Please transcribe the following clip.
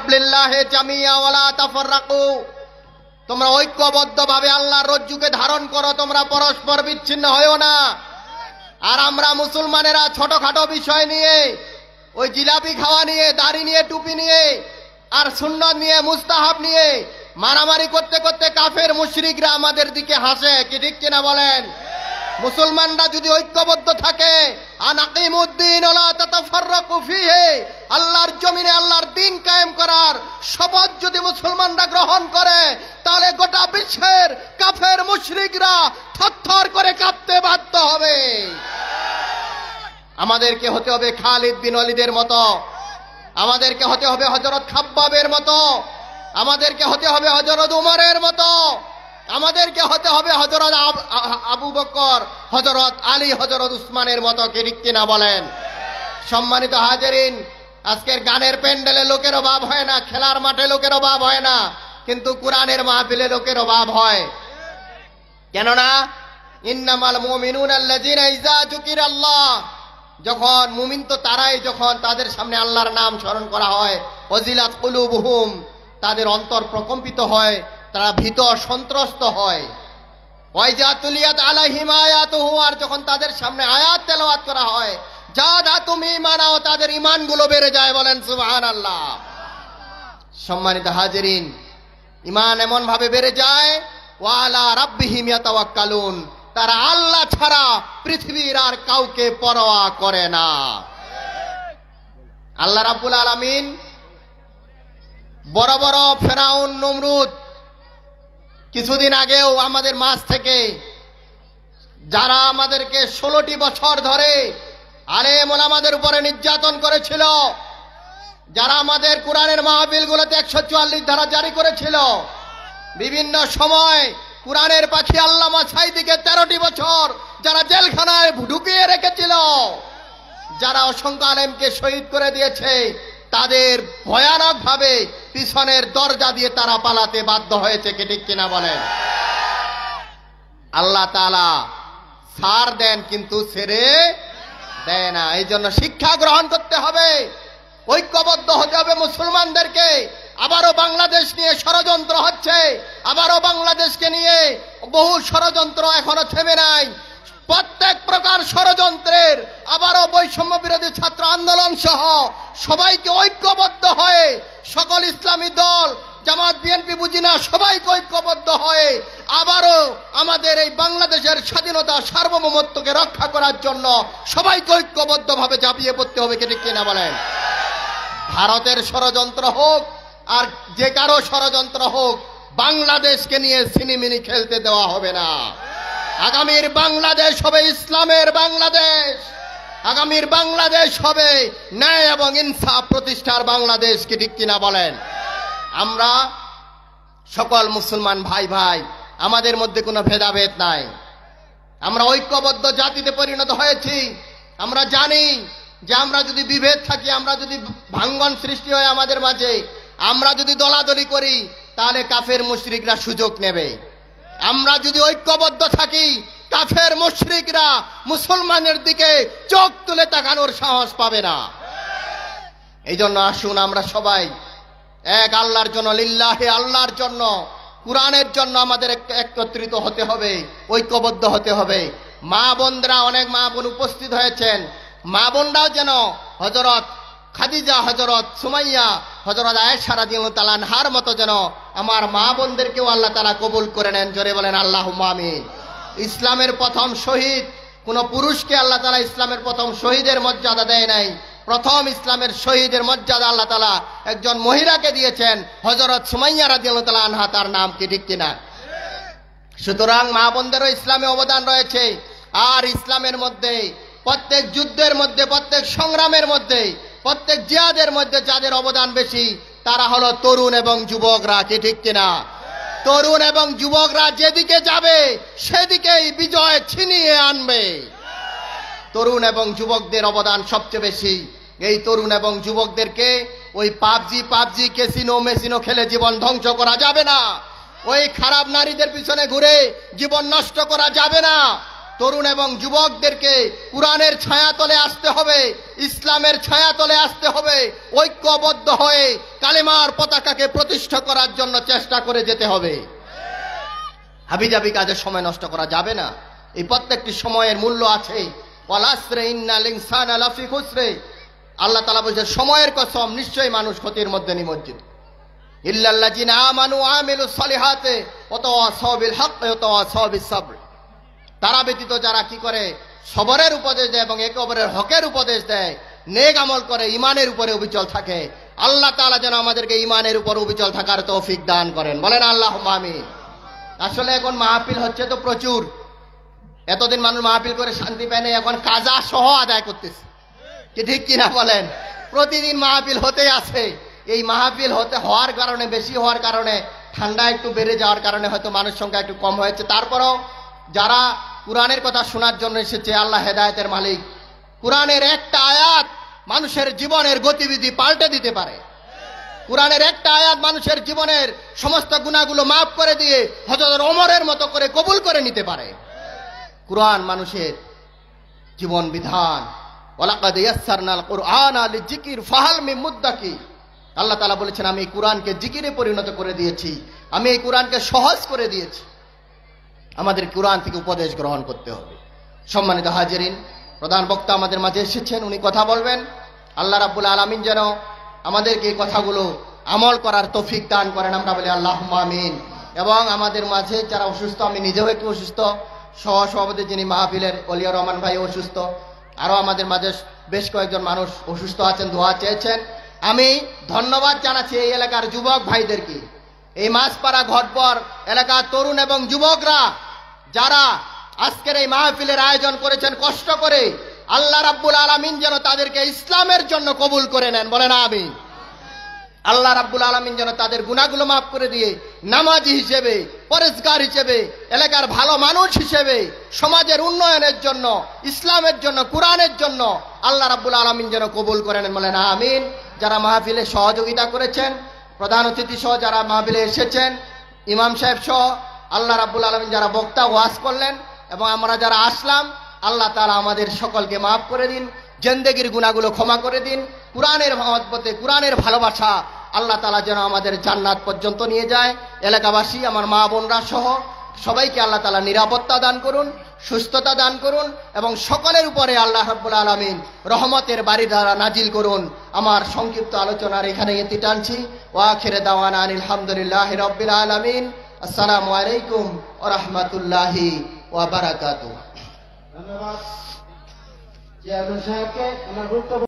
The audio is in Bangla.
বিহাবলিল্লাহি জামিয়া ওয়ালা তাফাররাকু, তোমরা ঐক্যবদ্ধভাবে আল্লাহর রজ্জুকে ধারণ করো, তোমরা পরস্পর বিচ্ছিন্ন হয়ো না। আর আমরা মুসলমানেরা ছোটখাটো বিষয় নিয়ে, ওই জিলাপি খাওয়া নিয়ে, দাড়ি নিয়ে, টুপি নিয়ে, আর সুন্নাত নিয়ে, মুস্তাহাব নিয়ে মারামারি করতে করতে কাফের মুশরিকরা আমাদের দিকে হাসে, কি ঠিক কিনা বলেন? মুসলমানরা যদি ঐক্যবদ্ধ থাকে, আনাকিমুদ্দিন ওয়ালা তাতাফাররাকু ফিহি, আল্লাহর জমিনে আল্লাহর দ্বীন কায়েম করার শপথ যদি মুসলমানরা গ্রহণ করে, তাহলে গোটা বিশ্বের কাফের মুশরিকরা থরথর করে কাঁপতে বাধ্য হবে। আমাদেরকে হতে হবে খালিদ বিন ওয়ালিদের মতো, আমাদেরকে হতে হবে হযরত খাব্বাবের মতো, আমাদেরকে হতে হবে হযরত উমরের মতো, আমাদেরকে হতে হবে হযরত আবু বকর, হযরত আলী, হযরত উসমানের মতো, কি ঠিক কিনা বলেন? সম্মানিত হাজিরিন, আজকের গানের প্যান্ডেলে লোকের অভাব হয় না, খেলার মাঠে লোকের অভাব হয় না, কিন্তু কোরআনের মাহফিলে লোকের অভাব হয়। কেননা ইন্নামাল মুমিনুনা আল্লাযিনা ইযা যুকিরাল্লাহ, যখন মুমিন তো তারাই যখন তাদের সামনে আল্লাহর নাম স্মরণ করা হয়, ওয়াজিলাত কুলুবুহুম, তাদের অন্তর প্রকম্পিত হয়, তারা ভীত সন্ত্রস্ত হয়। ওয়াইজা তুলিয়াত আলাইহিম আয়াতুহু, আর যখন তাদের সামনে আয়াত তেলাওয়াত করা হয়, জাদাতুম ঈমানাও, তাদের ঈমানগুলো বেড়ে যায়, বলেন সুবহানাল্লাহ। সম্মানিত হাজিরিন, ঈমান এমন ভাবে বেড়ে যায়, ওয়া আলা রাব্বিহিম ইয়াতাওয়াক্কালুন, তারা আল্লাহ ছাড়া পৃথিবীর আর কাউকে পরোয়া করে না। আল্লাহ রাব্বুল আলামিন বড় বড় ফেরাউন, নমরুদ, কিছুদিন আগেও আমাদের মাঝ থেকে যারা আমাদেরকে 16টি বছর ধরে আলেম ওলামাদের উপরে নির্যাতন করেছিল, যারা আমাদের কোরআনের মাহফিলগুলোতে 144 ধারা জারি করেছিল, বিভিন্ন সময় কোরআনের পাখি আল্লামা সাঈদীকে 13টি বছর যারা জেলখানায় ঢুকিয়ে রেখেছিল, যারা অসংখ্য আলেমকে শহীদ করে দিয়েছে, তাদের ভয়ানক ভাবে পিছনের দরজা দিয়ে তারা পালাতে বাধ্য হয়েছে, কি ঠিক কিনা বলেন? আল্লাহ তাআলা ছাড় দেন কিন্তু ছেড়ে দেয় না। এই জন্য শিক্ষা গ্রহণ করতে হবে, ঐক্যবদ্ধ হতে হবে মুসলমানদেরকে। আবারও বাংলাদেশ নিয়ে ষড়যন্ত্র হচ্ছে, আবারও বাংলাদেশকে নিয়ে বহু ষড়যন্ত্র এখনো থেমে নাই। প্রত্যেক প্রকার ষড়যন্ত্রের আবারও বৈষম্য বিরোধী ছাত্র আন্দোলন সহ সবাইকে ঐক্যবদ্ধ হয়ে, সকল ইসলামী দল, জামাত, বিএনপি বুঝি না, সবাইকে ঐক্যবদ্ধ হয়ে আবারও আমাদের এই বাংলাদেশের স্বাধীনতা, সার্বভৌমত্বকে রক্ষা করার জন্য সবাইকে ঐক্যবদ্ধভাবে ঝাঁপিয়ে পড়তে হবে, কি ঠিক কিনা বলেন? ভারতের ষড়যন্ত্র হোক আর যে কারো ষড়যন্ত্র হোক, বাংলাদেশকে নিয়ে সিনেমিনি খেলতে দেওয়া হবে না। আগামীর বাংলাদেশ হবে ইসলামের বাংলাদেশ, আগামীর বাংলাদেশ হবে ন্যায় এবং ইনসাফ প্রতিষ্ঠার বাংলাদেশ, কি ঠিক কিনা বলেন? আমরা সকল মুসলমান ভাই ভাই, আমাদের মধ্যে কোনো ভেদাভেদ নাই, আমরা ঐক্যবদ্ধ জাতিতে পরিণত হয়েছি। আমরা জানি যে আমরা যদি বিভেদ থাকি, আমরা যদি ভাঙ্গন সৃষ্টি হয় আমাদের মাঝে, আমরা যদি দলাদলি করি, তাহলে কাফের মুশরিকরা সুযোগ নেবে। আমরা যদি ঐক্যবদ্ধ থাকি, কাফের মুশরিকরা মুসলমানের দিকে চোখ তুলে তাকানোর সাহস পাবে না। এই জন্য আসুন আমরা সবাই এক আল্লাহর জন্য, লিল্লাহি, আল্লাহর জন্য, কোরআনের জন্য আমাদের একত্রিত হতে হবে, ঐক্যবদ্ধ হতে হবে। মা বোনরা, অনেক মা বোন উপস্থিত হয়েছেন, মা বোনরাও যেন হযরত খাদিজা, হযরত সুমাইয়া, হযরত আয়েশা রাদিয়াল্লাহু তাআলা আনহার মতো যেন আমার মা বোনদেরকেও আল্লাহ তাআলা কবুল করে নেন। জোরে বলেন আল্লাহুম্মা আমিন। ইসলামের প্রথম শহীদ কোন পুরুষকে আল্লাহ তাআলা ইসলামের প্রথম শহীদের মর্যাদা দেয় নাই। প্রথম ইসলামের শহীদের মর্যাদা আল্লাহ তাআলা একজন মহিলাকে দিয়েছেন, হযরত সুমাইয়া রাদিয়াল্লাহু তাআলা আনহা, তার নাম কি ঠিক কিনা? সুতরাং মা বোনদেরও ইসলামে অবদান রয়েছে। আর ইসলামের মধ্যে প্রত্যেক যুদ্ধের মধ্যে, প্রত্যেক সংগ্রামের মধ্যে, প্রত্যেক জিহাদের মধ্যে যাদের অবদান বেশি, তারা হলো তরুণ এবং যুবকরা, কি ঠিক কিনা? তরুণ এবং যুবকরা যেদিকে যাবে সেদিকেই বিজয় ছিনিয়ে আনবে। তরুণ এবং যুবকদের অবদান সবচেয়ে বেশি। এই তরুণ এবং যুবকদেরকে ওই পাবজি ক্যাসিনো মেসিনো খেলে জীবন ধ্বংস করা যাবে না। ওই খারাপ নারীদের পিছনে ঘুরে জীবন নষ্ট করা যাবে না। তরুণ এবং যুবকদেরকে কুরআনের ছায়াতলে আসতে হবে, ইসলামের ছায়াতলে আসতে হবে, ঐক্যবদ্ধ হয়ে কালেমার পতাকাকে প্রতিষ্ঠা করার জন্য চেষ্টা করে যেতে হবে। হাবিজাবি কাজে সময় নষ্ট করা যাবে না। এই প্রত্যেকটি সময়ের মূল্য আছে। ওয়াল আসরে ইন্নাল ইনসানা লাফি খুসরে, আল্লাহ তাআলা বলেছেন সময়ের কসম, নিশ্চয়ই মানুষ ক্ষতির মধ্যে নিমজ্জিত। ইল্লাল্লাযিনা আমানু ওয়া আমিলুস সলিহাতে ওয়া তাওয়াসাউ বিল হক ওয়া তাওয়াসাউ বিস সাবর, তারা ব্যতীত যারা কি করে সবরের উপদেশ দেয় এবং একে অপরের হকের উপদেশ দেয়, নেক আমল করে, ঈমানের উপরে অবিচল থাকে। আল্লাহ তাআলা যেন আমাদেরকে ঈমানের উপর অবিচল থাকার তৌফিক দান করেন, বলেন আল্লাহুম্মা আমিন। আসলে এখন মাহফিল হচ্ছে তো প্রচুর, এতদিন মানুষ মাহফিল করে শান্তি পায় না, এখন কাজা সহ আদায় করতেছে, কি ঠিক কিনা বলেন? প্রতিদিন মাহফিল হতেই আছে। এই মাহফিল হওয়ার কারণে, বেশি হওয়ার কারণে, ঠান্ডা একটু বেড়ে যাওয়ার কারণে হয়তো মানুষ সংখ্যা একটু কম হয়েছে। তারপরেও যারা কুরআনের কথা শোনার জন্য এসেছে, আল্লাহ হেদায়েতের মালিক, কুরআনের একটা আয়াত মানুষের জীবনের গতিবিধি পাল্টে দিতে পারে। কুরআনের একটা আয়াত মানুষের জীবনের সমস্ত গুনাহগুলো মাফ করে দিয়ে হযরত ওমরের মতো করে কবুল করে নিতে পারে। কুরআন মানুষের জীবন বিধান। ওয়ালাকাদ ইয়াসসারনাল কুরআনা লিযিকির ফাহাল মিন মুদ্দাকির, আল্লাহ তাআলা বলেছেন আমি এই কুরআনকে জিকিরে পরিণত করে দিয়েছি, আমি এই কুরআনকে সহজ করে দিয়েছি। আমাদের কুরআন থেকে উপদেশ গ্রহণ করতে হবে। সম্মানিত হাজিরিন, প্রধান বক্তা আমাদের মাঝে এসেছেন, উনি কথা বলবেন। আল্লাহ রাব্বুল আলামিন যেন আমাদেরকে এই কথাগুলো আমল করার তৌফিক দান করেন, আমরা বলি আল্লাহুম্মা আমিন। এবং আমাদের মাঝে যারা অসুস্থ, আমি নিজেও একটু অসুস্থ, সহসভাপতি যিনি মাহফিলের ওলিয়া রহমান ভাই অসুস্থ, আরও আমাদের মাঝে বেশ কয়েকজন মানুষ অসুস্থ আছেন, দোয়া চেয়েছেন। আমি ধন্যবাদ জানাচ্ছি এই এলাকার যুবক ভাইদেরকে, এই মাছপাড়া ঘটপর এলাকার তরুণ এবং যুবকরা যারা আজকের এই মাহফিলের আয়োজন করেছেন কষ্ট করে। আল্লাহ রাব্বুল আলামিন যেন তাদেরকে ইসলামের জন্য কবুল করে নেন, বলেন আমিন। আল্লাহ রাব্বুল আলামিন যেন তাদের গুনাহগুলো মাফ করে দিয়ে নামাজি হিসেবে, পরেজগার হিসেবে, এলাকার ভালো মানুষ হিসেবে, সমাজের উন্নয়নের জন্য, ইসলামের জন্য, কুরআনের জন্য আল্লাহ রাব্বুল আলামিন যেন কবুল করে নেন, বলেন আমিন। যারা মাহফিলে সহযোগিতা করেছেন, প্রধান অতিথি সহ যারা মাহফিলে এসেছেন, ইমাম সাহেব সহ, আল্লাহ রাব্বুল আলামিন যারা বক্তা ওয়াজ করলেন এবং আমরা যারা আসলাম, আল্লাহ তাআলা আমাদের সকলকে মাফ করে দিন, জিন্দেগির গুনাহগুলো ক্ষমা করে দিন। কুরআনের মহব্বতে, কুরআনের ভালোবাসা আল্লাহ তাআলা যেন আমাদের জান্নাত পর্যন্ত নিয়ে যায়। এলাকাবাসী, আমার মা বোনরা সহ সবাইকে আল্লাহ তাআলা নিরাপত্তা দান করুন, সুস্থতা দান করুন এবং সকলের উপরে আল্লাহ রাব্বুল আলামিন রহমতের বাড়ি দ্বারা নাজিল করুন। আমার সংক্ষিপ্ত আলোচনার এখানে ইতি টানছি। ওয়া আখিরে দাওয়ানা আনিল হামদুলিল্লাহি রাব্বিল আলামিন। আসসালামু আলাইকুম ওয়া রাহমাতুল্লাহি ওয়া বারাকাতুহু। ধন্যবাদ চেয়ারম্যান সাহেবকে। আমার